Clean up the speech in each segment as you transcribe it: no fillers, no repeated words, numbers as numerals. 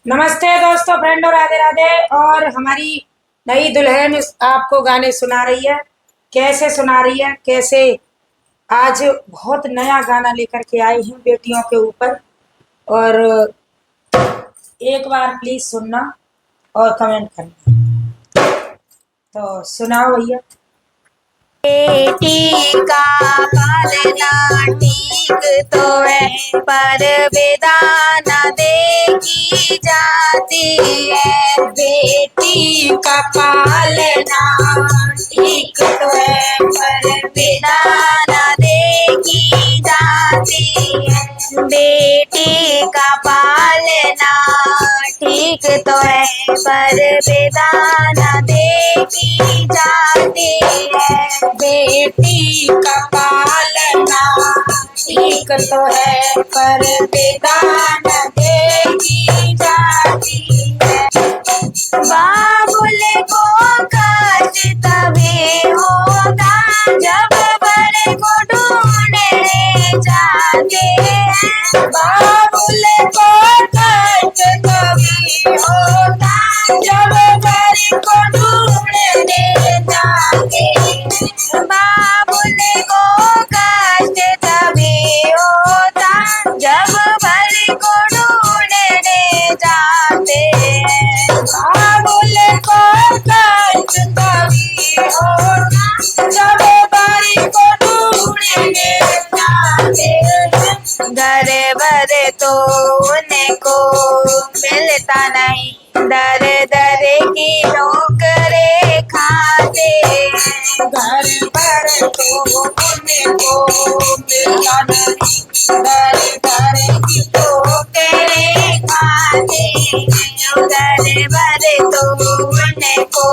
नमस्ते दोस्तों, फ्रेंडों, राधे राधे। और हमारी नई दुल्हन आपको गाने सुना रही है। कैसे सुना रही है, कैसे आज बहुत नया गाना लेकर के आई हूँ बेटियों के ऊपर। और एक बार प्लीज सुनना और कमेंट करना। तो सुनाओ भैया। बेटी का पालना ठीक तो है, पर विधान देखी जाती है। बेटी का पालना ठीक तो है, पर विधान देखी जाती है। बेटी का पालना ठीक तो है, पर विधान देखी जाती है। बेटी का पालना ठीक तो है, पर विधान देखी जाती है। बाबुल को कष्ट तभी होता, जब बड़े को ढूंढने जाते हैं। बाबुल को कष्ट तभी होता, जब बड़े को ढूंढने जाते हैं। बाबुल को कष्ट तभी होता, जब बड़े को ढूंढने जाते हैं। बाबुल को कष्ट तभी होता, जब बड़े को ढूंढने जाते हैं। घर भर तो उनको मिलता नहीं, दर दर की ठोकरें खाते हैं। घर पर तो उनको मिलता नहीं, दर दर की ठोकरें खाते हैं। घर भर तो उनको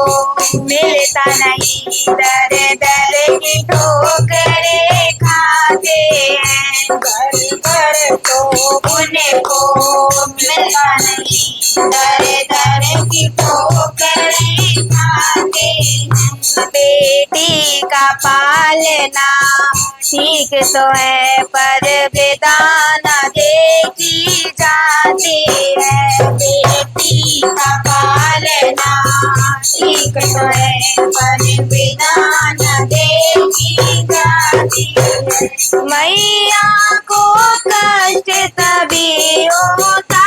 मिलता नहीं, दर दर की ठोकरें खाते हैं। घर पर तो उनको मिलता नहीं, दर दर की ठोकरें खाते हैं। बेटी का पालना ठीक तो है, पर विधान देखी जाती है। बेटी का पालना ठीक तो है, पर विधान देखी जाती है। मैया को कष्ट तभी होता,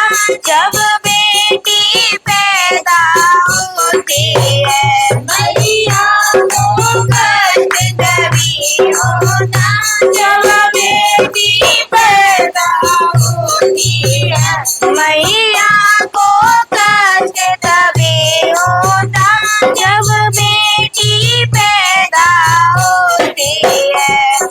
जब बेटी पैदा होती है। मैया को कष्ट तभी होता, जब बेटी पैदा होती है। मैया को कष्ट तभी होता, जब बेटी पैदा होती है। मैया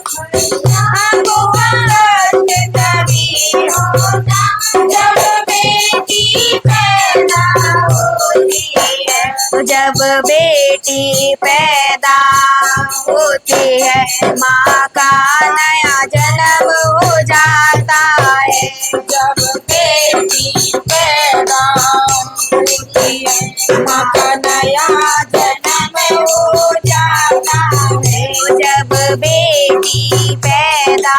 को कष्ट तभी होता, जब बेटी पैदा होती है। जब बेटी पैदा होती है, माँ का नया जन्म हो जाता है। जब बेटी पैदा होती है, माँ का नया जन्म हो जाता है। जब बेटी पैदा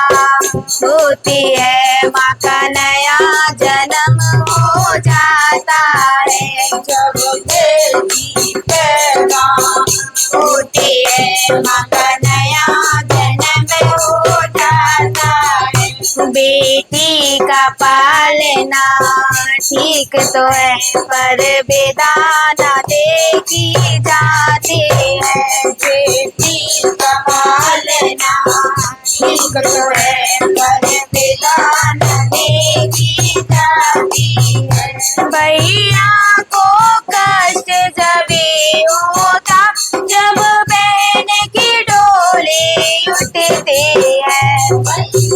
होती है, माँ का नया जन्म हो जाता है। जब बेटी पैदा होती है, माँ का नया जन्म हो जाता है। बेटी का पालना ठीक तो है, पर विधान देखी जाती है। बेटी का पालना ठीक तो है, पर विधान देखी जाती है। भैया को कष्ट जभी होता, जब बहन की डोली उठती है। भैया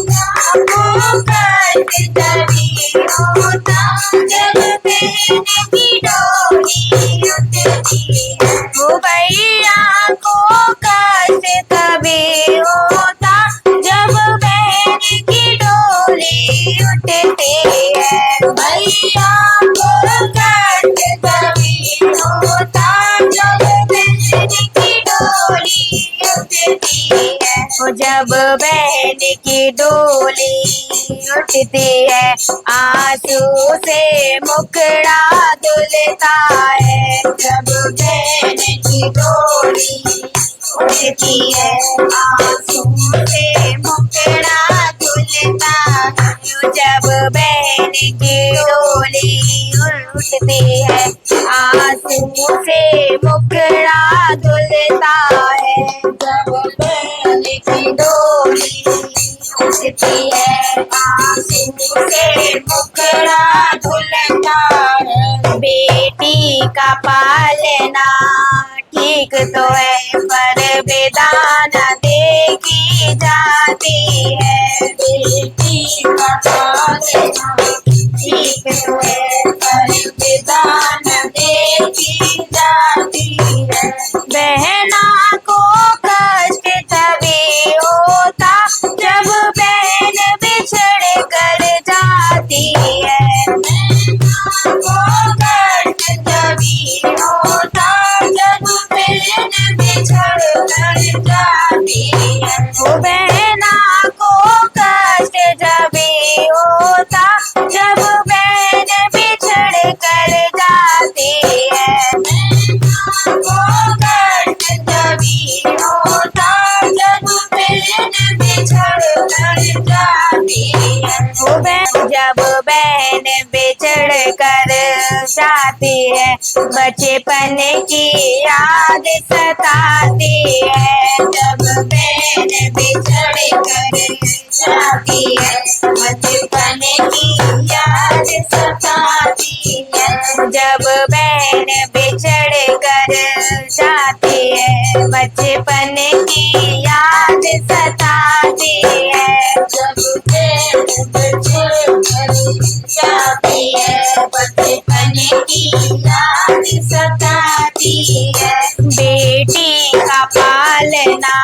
को कष्ट तभी होता, जब बहन की डोली उठती है। वो भैया को कष्ट तभी होता, जब बहन की डोली उठती है। भैया को कष्ट तभी होता, जब बहन की डोली उठती है। जब बहन बहन की डोली उठती है, आंसू से मुखड़ा धुलता है। जब बहन की डोली उठती है, आंसू से मुखड़ा धुलता है। जब बहन की डोली उठती है, आंसू से मुखड़ा धुलता है। जब बहन की डोली उठती है, आंसू से मुखड़ा धुलता है। बेटी का पालना ठीक तो है, पर बेदान देखी जाती है। बेटी का पालना ठीक तो है, पर बेदान देखी जाती है। बहना को कष्ट तभी होता, जब बहन बिछड़ कर जाती है। बहना को कष्ट तभी होता, जब बहन बिछड़ कर जाती है। वो बहना को कष्ट तभी होता, जब बहन बिछड़ कर जाती है। बहना को कष्ट तभी होता, जब बहन बिछड़ कर जाती है। जब बहन बिछड़ कर जाती है, बचपन की याद सताती है। जब बहन बिछड़ कर जाती है, बचपन की याद सताती है। जब बहन बिछड़ कर जाती है, बचपन की याद सताती है। जब बहन बिछड़ कर जाती है, बचपन की याद सताती है। बेटी का पालना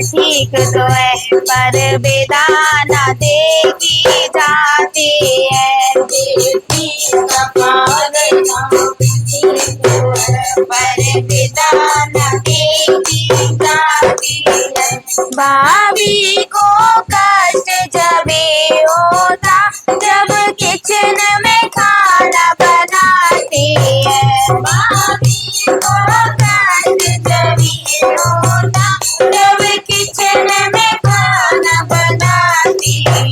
ठीक तो है, पर बेदाना देखी जाती है। बेटी का पालना ठीक तो है, पर बेदाना देखी जाती है। भाभी को कष्ट जभी होता, जब किचन में खाना बनाती है। भाभी को कष्ट जभी होता, जब किचन में खाना बनाती है।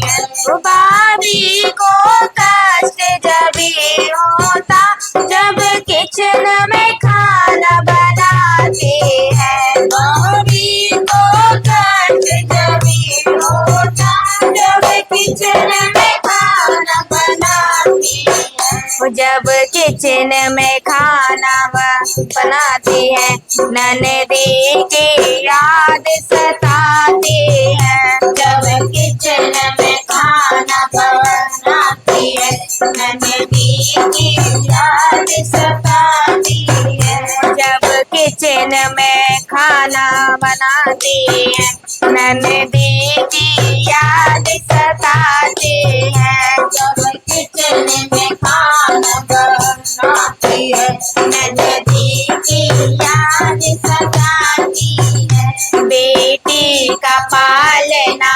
भाभी को कष्ट जभी होता, जब किचन में खाना बनाती है। भाभी को कष्ट जभी होता, जब किचन में खाना बनाती है। जब किचन में खाना बनाती है, ननदी की याद सताती है। जब किचन में खाना बनाती है, ननदी की याद सताती है। जब किचन में खाना बनाती है, ननदी की याद सताती है। जब किचन में खाना बनाती है, ननदी की याद सताती है। बेटी का पालना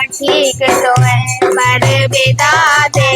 ठीक तो है, पर बेदादे